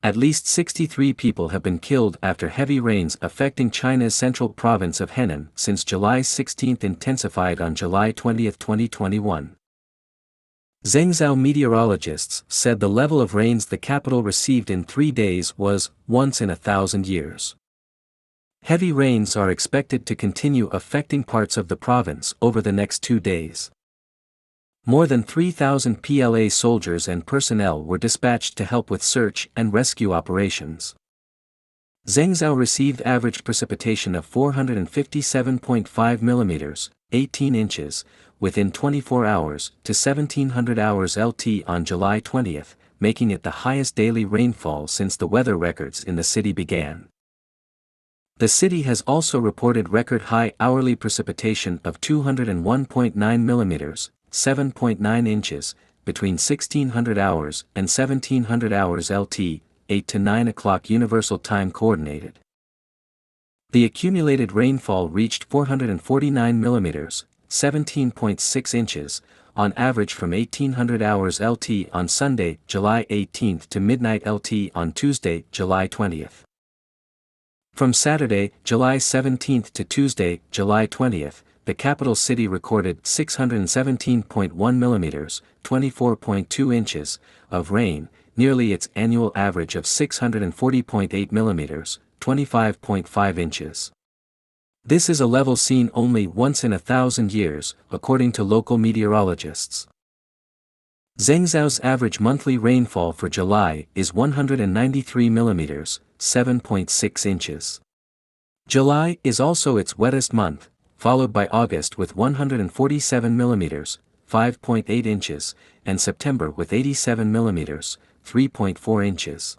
At least 63 people have been killed after heavy rains affecting China's central province of Henan since July 16 intensified on July 20, 2021. Zhengzhou meteorologists said the level of rains the capital received in 3 days was once in 1,000 years. Heavy rains are expected to continue affecting parts of the province over the next 2 days. More than 3,000 PLA soldiers and personnel were dispatched to help with search and rescue operations. Zhengzhou received average precipitation of 457.5 mm, 18 inches, within 24 hours to 1700 hours LT on July 20, making it the highest daily rainfall since the weather records in the city began. The city has also reported record-high hourly precipitation of 201.9 mm, 7.9 inches, between 1600 hours and 1700 hours LT, 8 to 9 o'clock Universal Time Coordinated. The accumulated rainfall reached 449 mm, 17.6 inches, on average from 1800 hours LT on Sunday, July 18 to midnight LT on Tuesday, July 20. From Saturday, July 17 to Tuesday, July 20, the capital city recorded 617.1 mm, 24.2 inches, of rain, nearly its annual average of 640.8 mm, 25.5 inches. This is a level seen only once in 1,000 years, according to local meteorologists. Zhengzhou's average monthly rainfall for July is 193 mm, 7.6 inches. July is also its wettest month, followed by August with 147 mm, 5.8 inches, and September with 87 mm, 3.4 inches.